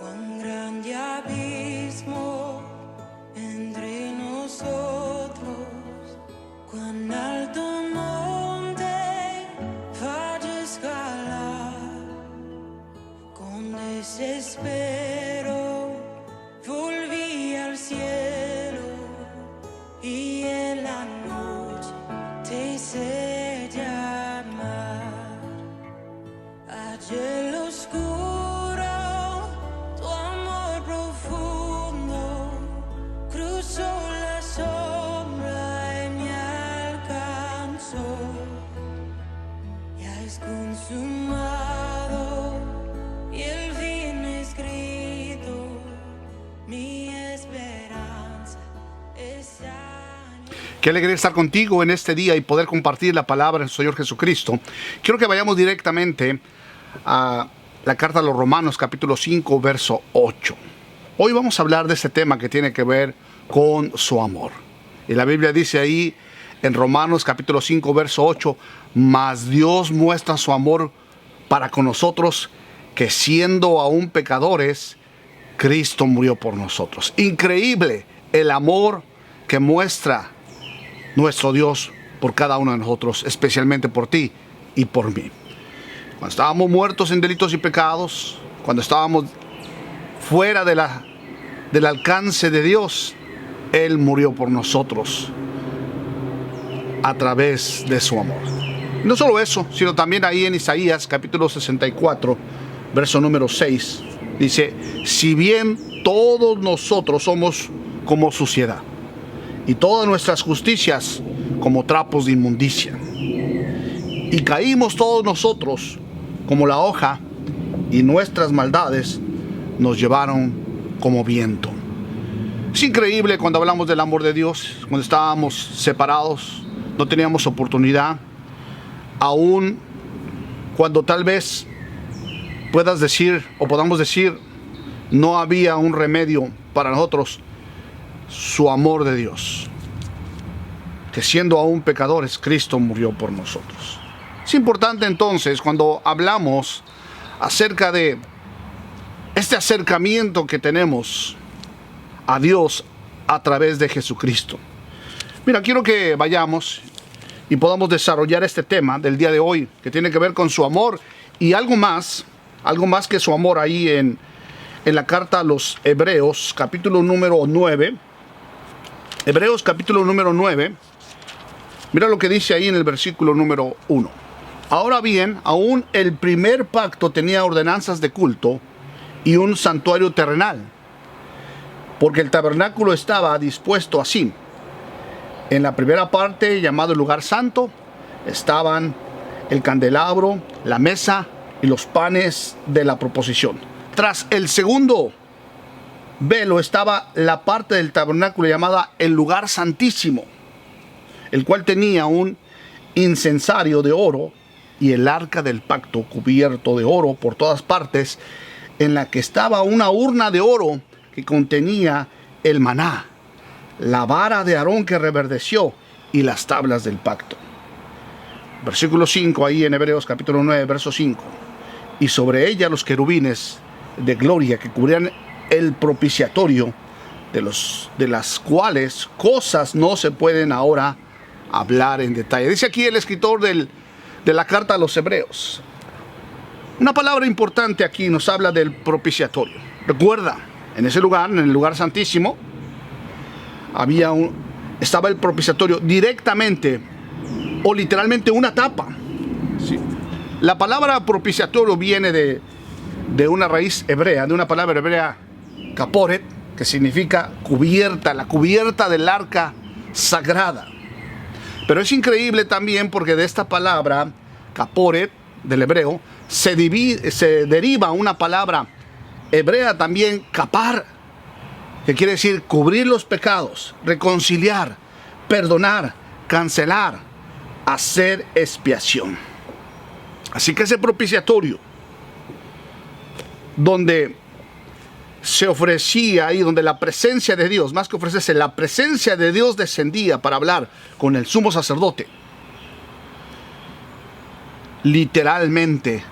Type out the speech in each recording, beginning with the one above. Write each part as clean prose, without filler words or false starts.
Cuán grande abismo entre nosotros, cuán alto monte falla escalar. Con desespero volví al cielo y en la noche te hice llamar. Allá en lo oscuro tu amor profundo cruzó la sombra y me alcanzó. Ya es consumado y el fin escrito, mi esperanza está. Qué alegría estar contigo en este día y poder compartir la palabra del Señor Jesucristo. Quiero que vayamos directamente a la carta a los Romanos, capítulo 5, verso 8. Hoy vamos a hablar de ese tema que tiene que ver con su amor. Y la Biblia dice ahí en Romanos, capítulo 5, verso 8, mas Dios muestra su amor para con nosotros, que siendo aún pecadores, Cristo murió por nosotros. Increíble el amor que muestra nuestro Dios por cada uno de nosotros, especialmente por ti y por mí. Cuando estábamos muertos en delitos y pecados, cuando estábamos fuera del alcance de Dios, Él murió por nosotros a través de su amor. No solo eso, sino también ahí en Isaías capítulo 64, verso número 6, dice: si bien todos nosotros somos como suciedad, y todas nuestras justicias como trapos de inmundicia, y caímos todos nosotros como la hoja, y nuestras maldades nos llevaron como viento. Es increíble cuando hablamos del amor de Dios, cuando estábamos separados, no teníamos oportunidad, aún cuando tal vez puedas decir o podamos decir no había un remedio para nosotros. Su amor de Dios, que siendo aún pecadores, Cristo murió por nosotros. Es importante entonces cuando hablamos acerca de este acercamiento que tenemos a Dios a través de Jesucristo. Mira, quiero que vayamos y podamos desarrollar este tema del día de hoy, que tiene que ver con su amor y algo más que su amor ahí en la carta a los Hebreos, capítulo número 9. Hebreos capítulo número 9, mira lo que dice ahí en el versículo número 1. Ahora bien, aún el primer pacto tenía ordenanzas de culto y un santuario terrenal, porque el tabernáculo estaba dispuesto así. En la primera parte, llamado el lugar santo, estaban el candelabro, la mesa y los panes de la proposición. Tras el segundo velo estaba la parte del tabernáculo llamada el lugar santísimo, el cual tenía un incensario de oro y el arca del pacto cubierto de oro por todas partes, en la que estaba una urna de oro que contenía el maná, la vara de Aarón que reverdeció y las tablas del pacto. Versículo 5 ahí en Hebreos capítulo 9, verso 5. Y sobre ella los querubines de gloria que cubrían el propiciatorio, de las cuales cosas no se pueden ahora hablar en detalle. Dice aquí el escritor de la carta a los Hebreos. Una palabra importante aquí nos habla del propiciatorio. Recuerda, en ese lugar, en el lugar santísimo, estaba el propiciatorio directamente o literalmente una tapa. ¿Sí? La palabra propiciatorio viene de una raíz hebrea, de una palabra hebrea caporet, que significa cubierta, la cubierta del arca sagrada. Pero es increíble también porque de esta palabra caporet del hebreo se deriva una palabra hebrea también, kapar, que quiere decir cubrir los pecados, reconciliar, perdonar, cancelar, hacer expiación. Así que ese propiciatorio donde se ofrecía ahí, donde la presencia de Dios, más que ofrecerse, la presencia de Dios descendía para hablar con el sumo sacerdote. Literalmente,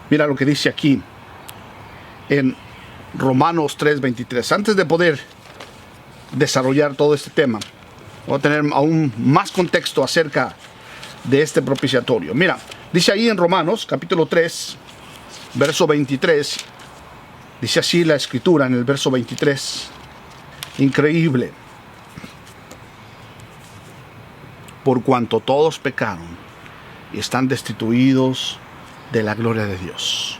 mira lo que dice aquí en Romanos 3:23. Antes de poder desarrollar todo este tema, voy a tener aún más contexto acerca de este propiciatorio. Mira, dice ahí en Romanos capítulo 3, verso 23, dice así la escritura en el verso 23, increíble: por cuanto todos pecaron y están destituidos de la gloria de Dios,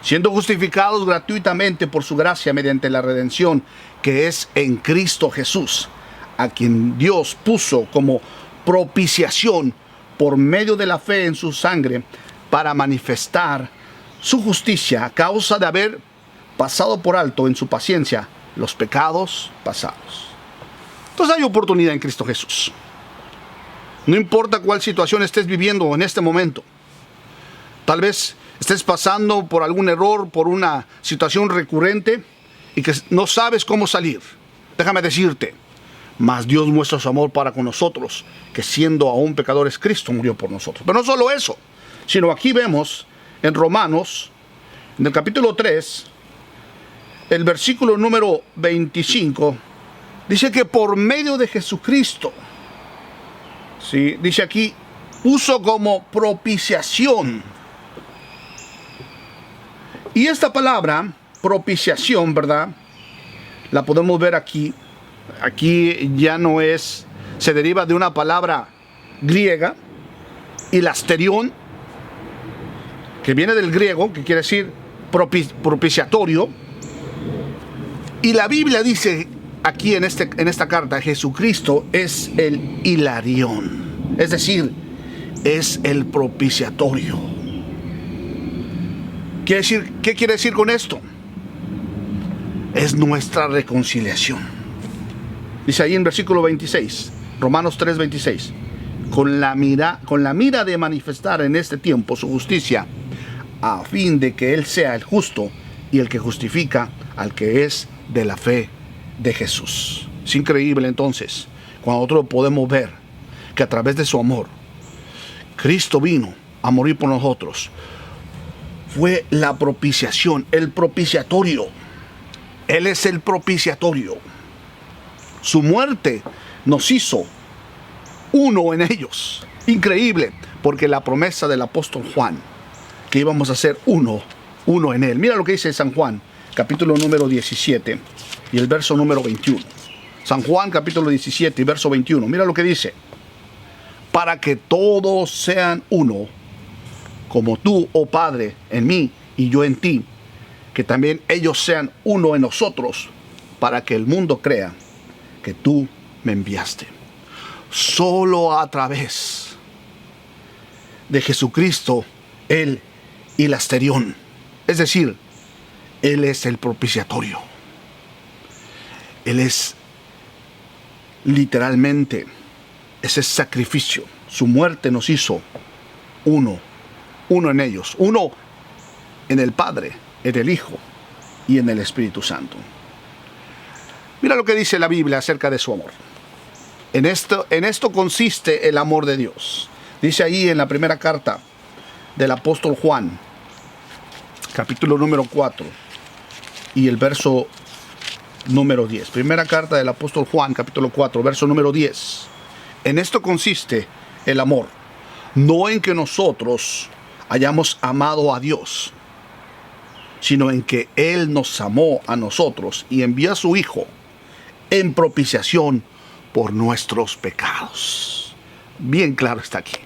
siendo justificados gratuitamente por su gracia mediante la redención que es en Cristo Jesús, a quien Dios puso como propiciación por medio de la fe en su sangre, para manifestar su justicia a causa de haber pasado por alto en su paciencia los pecados pasados. Entonces hay oportunidad en Cristo Jesús. No importa cuál situación estés viviendo en este momento. Tal vez estés pasando por algún error, por una situación recurrente y que no sabes cómo salir. Déjame decirte, mas Dios muestra su amor para con nosotros, que siendo aún pecadores, Cristo murió por nosotros. Pero no solo eso, sino aquí vemos en Romanos, en el capítulo 3, el versículo número 25, dice que por medio de Jesucristo, ¿sí? Dice aquí, puso como propiciación. Y esta palabra, propiciación, ¿verdad? La podemos ver aquí. Aquí ya no es, se deriva de una palabra griega, hilasterión, que viene del griego, que quiere decir propiciatorio. Y la Biblia dice aquí en esta carta, Jesucristo es el hilarión, es decir, es el propiciatorio. ¿Qué quiere decir con esto? Es nuestra reconciliación. Dice ahí en versículo 26, Romanos 3:26, con la mira de manifestar en este tiempo su justicia, a fin de que Él sea el justo y el que justifica al que es de la fe de Jesús. Es increíble entonces cuando nosotros podemos ver que a través de su amor, Cristo vino a morir por nosotros. Fue la propiciación, el propiciatorio. Él es el propiciatorio. Su muerte nos hizo uno en ellos. Increíble, porque la promesa del apóstol Juan, que íbamos a ser uno en él. Mira lo que dice San Juan, capítulo número 17 y el verso número 21. San Juan, capítulo 17 y verso 21. Mira lo que dice: para que todos sean uno, como tú, oh Padre, en mí y yo en ti, que también ellos sean uno en nosotros, para que el mundo crea que tú me enviaste. Solo a través de Jesucristo, el hilasterión, es decir, Él es el propiciatorio. Él es literalmente ese sacrificio. Su muerte nos hizo uno en ellos, uno en el Padre, en el Hijo y en el Espíritu Santo. Mira lo que dice la Biblia acerca de su amor. En esto consiste el amor de Dios. Dice ahí en la primera carta del apóstol Juan, capítulo número 4 y el verso número 10. Primera carta del apóstol Juan, capítulo 4, verso número 10. En esto consiste el amor, no en que nosotros hayamos amado a Dios, sino en que Él nos amó a nosotros y envió a su Hijo en propiciación por nuestros pecados. Bien claro está aquí.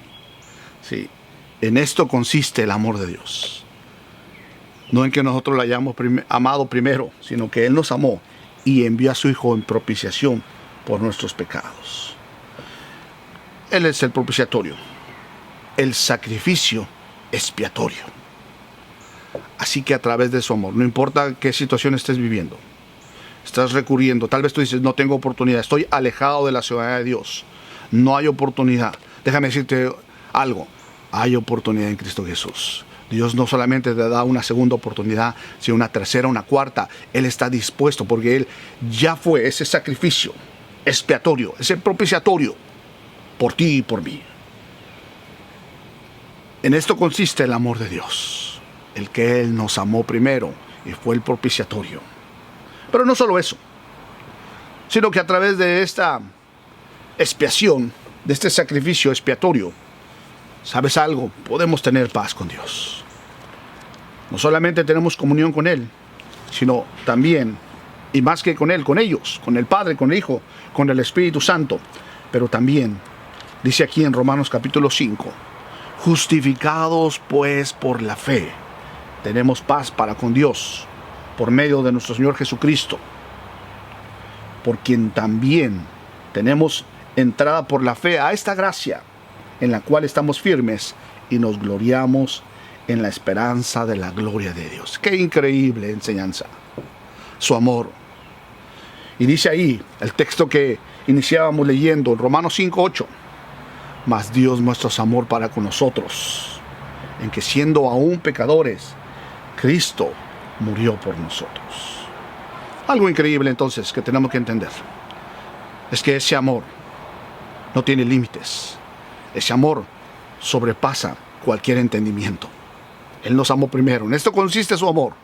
Sí, en esto consiste el amor de Dios. No en que nosotros lo hayamos amado primero, sino que Él nos amó y envió a su Hijo en propiciación por nuestros pecados. Él es el propiciatorio, el sacrificio expiatorio. Así que a través de su amor, no importa qué situación estés viviendo, estás recurriendo, tal vez tú dices, no tengo oportunidad, estoy alejado de la ciudad de Dios, no hay oportunidad. Déjame decirte algo, hay oportunidad en Cristo Jesús. Dios no solamente te da una segunda oportunidad, sino una tercera, una cuarta. Él está dispuesto porque Él ya fue ese sacrificio expiatorio, ese propiciatorio por ti y por mí. En esto consiste el amor de Dios, el que Él nos amó primero y fue el propiciatorio. Pero no solo eso, sino que a través de esta expiación, de este sacrificio expiatorio, ¿sabes algo? Podemos tener paz con Dios. No solamente tenemos comunión con Él, sino también, y más que con Él, con ellos, con el Padre, con el Hijo, con el Espíritu Santo. Pero también, dice aquí en Romanos capítulo 5, justificados pues por la fe, tenemos paz para con Dios, por medio de nuestro Señor Jesucristo, por quien también tenemos entrada por la fe a esta gracia, en la cual estamos firmes y nos gloriamos en la esperanza de la gloria de Dios. ¡Qué increíble enseñanza! Su amor. Y dice ahí, el texto que iniciábamos leyendo, en Romanos 5:8, mas Dios muestra su amor para con nosotros, en que siendo aún pecadores, Cristo murió por nosotros. Algo increíble entonces que tenemos que entender es que ese amor no tiene límites. Ese amor sobrepasa cualquier entendimiento. Él nos amó primero. En esto consiste su amor,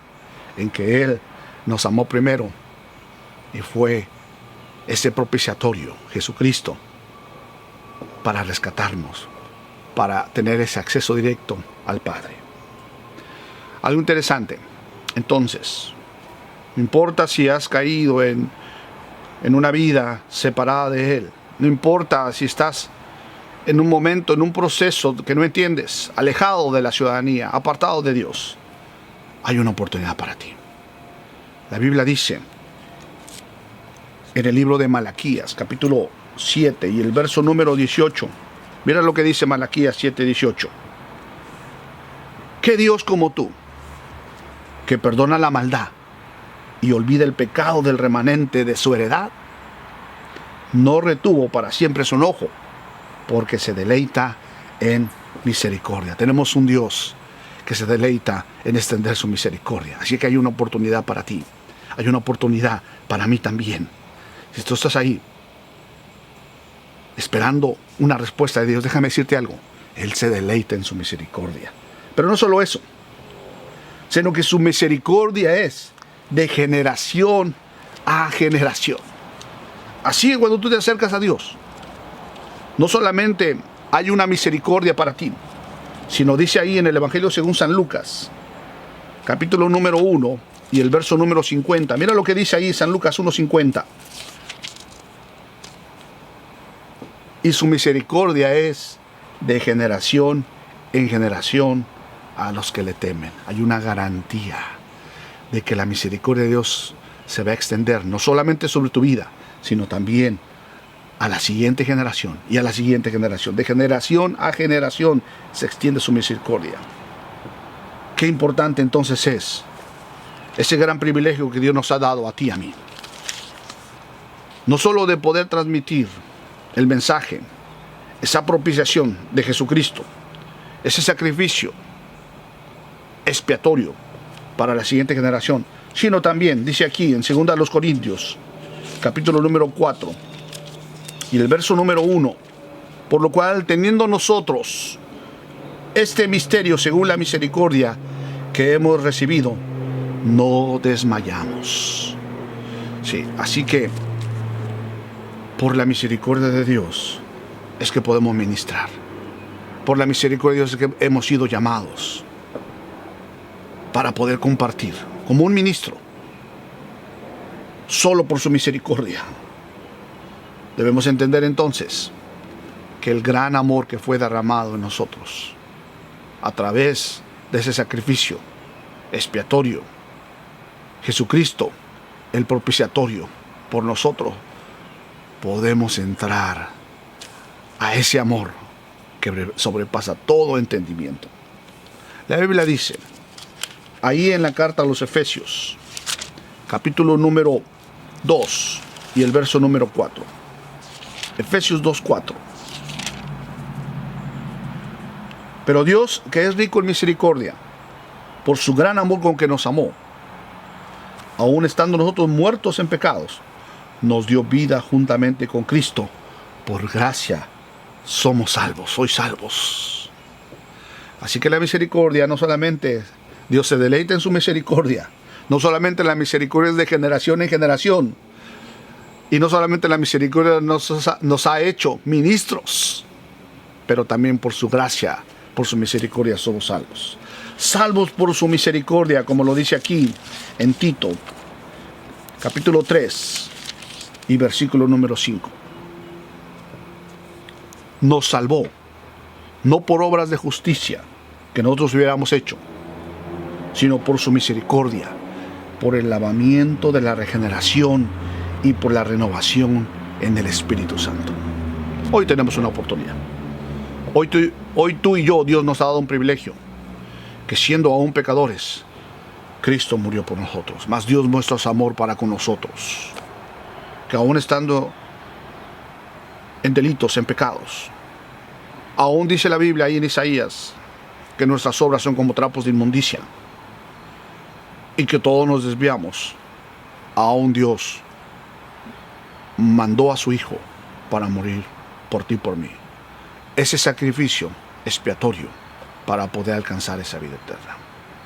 en que Él nos amó primero y fue ese propiciatorio, Jesucristo, para rescatarnos, para tener ese acceso directo al Padre. Algo interesante. Entonces, no importa si has caído en una vida separada de Él, no importa si estás en un momento, en un proceso que no entiendes, alejado de la ciudadanía, apartado de Dios, hay una oportunidad para ti. La Biblia dice en el libro de Malaquías, capítulo 7 y el verso número 18, mira lo que dice Malaquías 7:18. ¿Qué Dios como tú, que perdona la maldad y olvida el pecado del remanente de su heredad, no retuvo para siempre su enojo, porque se deleita en misericordia? Tenemos un Dios que se deleita en extender su misericordia. Así que hay una oportunidad para ti. Hay una oportunidad para mí también. Si tú estás ahí esperando una respuesta de Dios, déjame decirte algo. Él se deleita en su misericordia. Pero no solo eso, sino que su misericordia es de generación a generación. Así que cuando tú te acercas a Dios, no solamente hay una misericordia para ti, sino dice ahí en el Evangelio según San Lucas, capítulo número 1 y el verso número 50. Mira lo que dice ahí San Lucas 1:50. Y su misericordia es de generación en generación a los que le temen. Hay una garantía de que la misericordia de Dios se va a extender no solamente sobre tu vida, sino también a la siguiente generación y a la siguiente generación. De generación a generación se extiende su misericordia. Qué importante entonces es ese gran privilegio que Dios nos ha dado a ti y a mí. No solo de poder transmitir el mensaje, esa propiciación de Jesucristo, ese sacrificio expiatorio para la siguiente generación, sino también, dice aquí en 2 Corintios, capítulo número 4, y el verso número 1, por lo cual, teniendo nosotros este misterio según la misericordia que hemos recibido, no desmayamos. Sí, así que por la misericordia de Dios es que podemos ministrar. Por la misericordia de Dios es que hemos sido llamados para poder compartir como un ministro. Solo por su misericordia. Debemos entender entonces que el gran amor que fue derramado en nosotros a través de ese sacrificio expiatorio, Jesucristo, el propiciatorio por nosotros, podemos entrar a ese amor que sobrepasa todo entendimiento. La Biblia dice, ahí en la carta a los Efesios, capítulo número 2 y el verso número 4. Efesios 2:4. Pero Dios, que es rico en misericordia, por su gran amor con que nos amó, aun estando nosotros muertos en pecados, nos dio vida juntamente con Cristo. Por gracia somos salvos, sois salvos. Así que la misericordia, no solamente Dios se deleita en su misericordia, No solamente la misericordia es de generación en generación. Y no solamente la misericordia nos ha hecho ministros, pero también por su gracia, por su misericordia somos salvos. Salvos por su misericordia, como lo dice aquí en Tito, capítulo 3 y versículo número 5. Nos salvó, no por obras de justicia que nosotros hubiéramos hecho, sino por su misericordia, por el lavamiento de la regeneración y por la renovación en el Espíritu Santo. Hoy tenemos una oportunidad. Hoy tú y yo, Dios nos ha dado un privilegio, que siendo aún pecadores, Cristo murió por nosotros. Mas Dios muestra su amor para con nosotros, que aún estando en delitos, en pecados, aún dice la Biblia ahí en Isaías, que nuestras obras son como trapos de inmundicia, y que todos nos desviamos, aún Dios mandó a su Hijo para morir por ti y por mí. Ese sacrificio expiatorio para poder alcanzar esa vida eterna.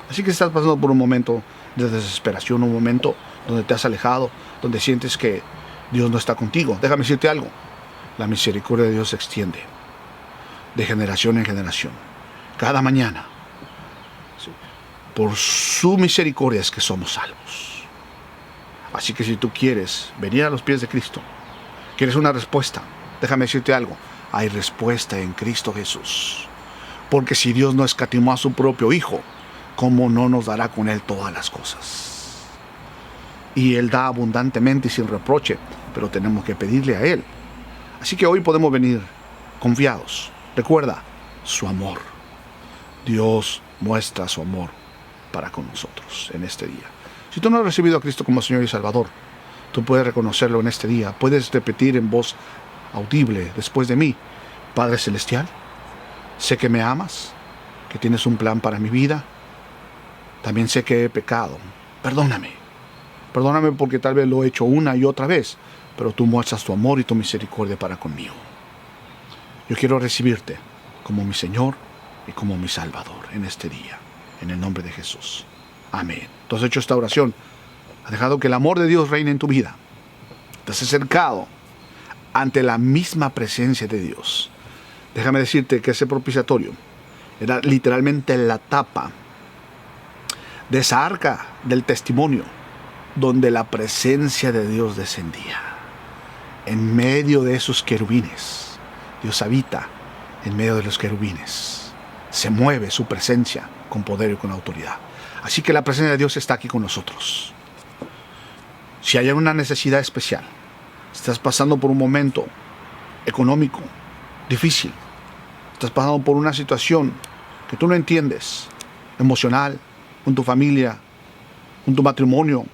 Así que estás pasando por un momento de desesperación, un momento donde te has alejado, donde sientes que Dios no está contigo. Déjame decirte algo. La misericordia de Dios se extiende de generación en generación. Cada mañana. Por su misericordia es que somos salvos. Así que si tú quieres venir a los pies de Cristo, quieres una respuesta, déjame decirte algo. Hay respuesta en Cristo Jesús. Porque si Dios no escatimó a su propio Hijo, ¿cómo no nos dará con Él todas las cosas? Y Él da abundantemente y sin reproche, pero tenemos que pedirle a Él. Así que hoy podemos venir confiados. Recuerda, su amor. Dios muestra su amor para con nosotros en este día. Si tú no has recibido a Cristo como Señor y Salvador, tú puedes reconocerlo en este día. Puedes repetir en voz audible después de mí: Padre Celestial, sé que me amas, que tienes un plan para mi vida. También sé que he pecado. Perdóname. Perdóname porque tal vez lo he hecho una y otra vez, pero tú muestras tu amor y tu misericordia para conmigo. Yo quiero recibirte como mi Señor y como mi Salvador en este día, en el nombre de Jesús. Amén. Tú has hecho esta oración, has dejado que el amor de Dios reine en tu vida, te has acercado ante la misma presencia de Dios. Déjame decirte que ese propiciatorio era literalmente la tapa de esa arca del testimonio, donde la presencia de Dios descendía. En medio de esos querubines, Dios habita en medio de los querubines. Se mueve su presencia con poder y con autoridad. Así que la presencia de Dios está aquí con nosotros. Si hay una necesidad especial, estás pasando por un momento económico difícil, estás pasando por una situación que tú no entiendes, emocional, con tu familia, con tu matrimonio,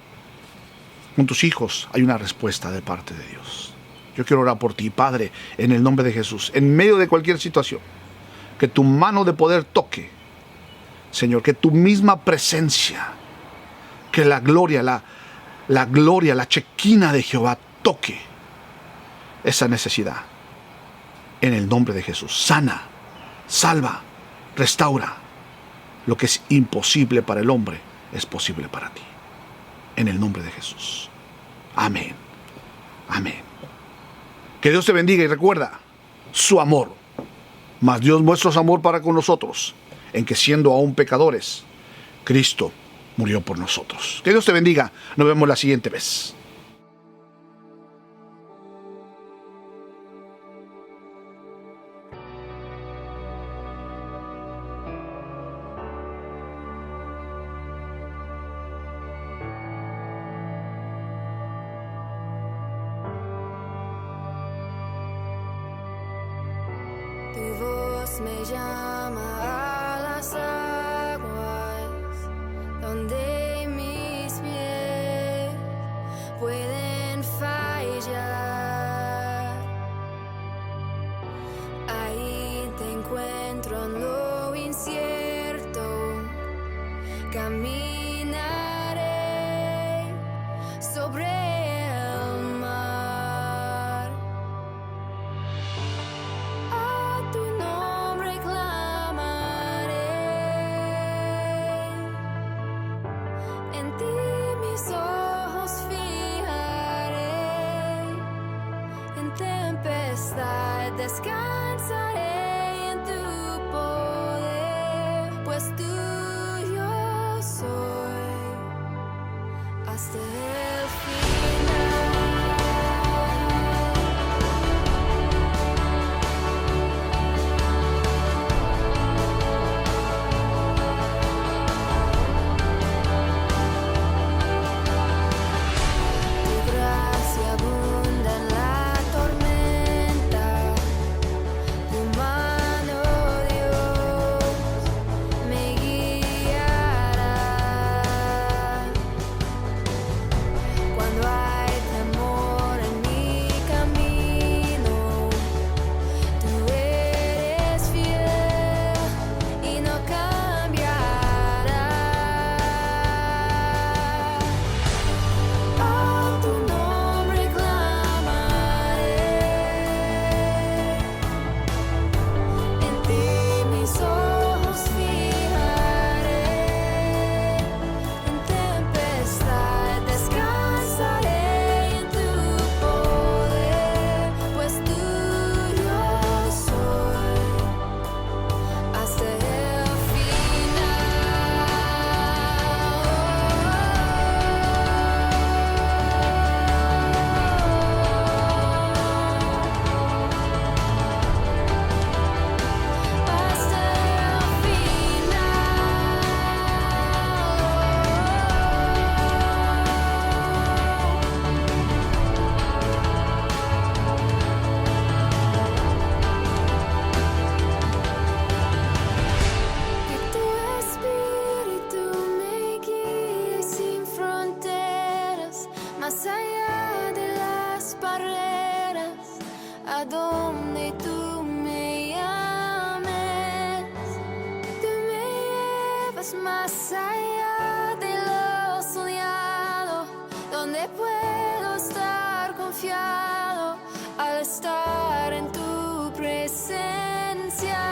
con tus hijos, hay una respuesta de parte de Dios. Yo quiero orar por ti, Padre, en el nombre de Jesús, en medio de cualquier situación, que tu mano de poder toque, Señor, que tu misma presencia, que la gloria, la chequina de Jehová toque esa necesidad. En el nombre de Jesús, sana, salva, restaura. Lo que es imposible para el hombre es posible para ti. En el nombre de Jesús. Amén. Amén. Que Dios te bendiga y recuerda su amor. Mas Dios muestra su amor para con nosotros, en que siendo aún pecadores, Cristo murió por nosotros. Que Dios te bendiga. Nos vemos la siguiente vez. Tu voz me llama a las aguas, donde mis pies pueden fallar. Ahí te encuentro en lo incierto, caminaré sobre el mar. A tu nombre clamaré, en ti mis ojos fijaré, en tempestad descansaré en tu poder, pues tuyo soy hasta el final. Tu gracia abunda en la tormenta, tu mano, Dios, me guiará. Cuando hay temor en mi camino, tú eres fiel y no cambiarás. A tu nombre clamaré, en ti mis ojos fijaré, en tempestad descansaré en tu poder, pues tuyo soy hasta el que tu espíritu me guíe sin fronteras, más allá de las barreras, a donde tú me llames. Tú me llevas más allá de lo soñado, donde puedo estar confiado al estar en tu presencia.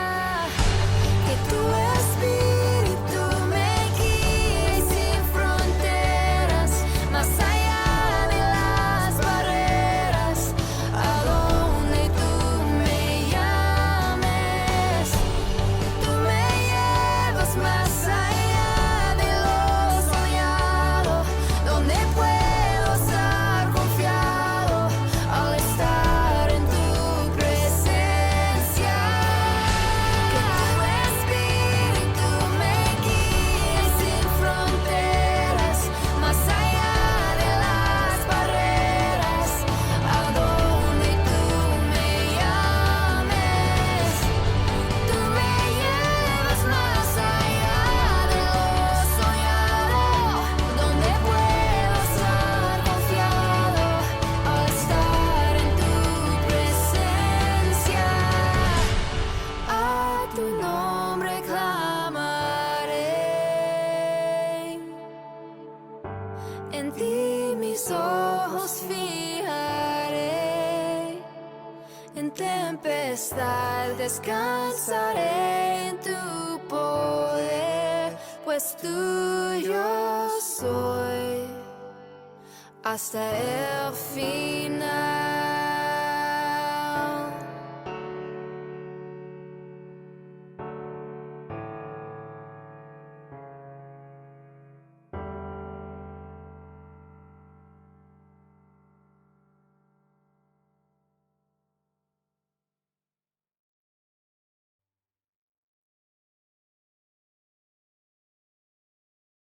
Que tu espíritu me guíe sin fronteras, más allá de las barreras, a donde tú me llames. Tú me llevas más allá de lo soñado, donde puedo estar confiado al estar en tu presencia. Que tu espíritu me guíe sin fronteras, más allá de las barreras, a donde tú me llames. Tú me llevas más allá de lo soñado, donde puedo estar confiado al estar en tu presencia. A tu nombre clamaré, en ti mis ojos fijaré, en tempestad descansaré en tu poder, pues tuyo soy hasta el final.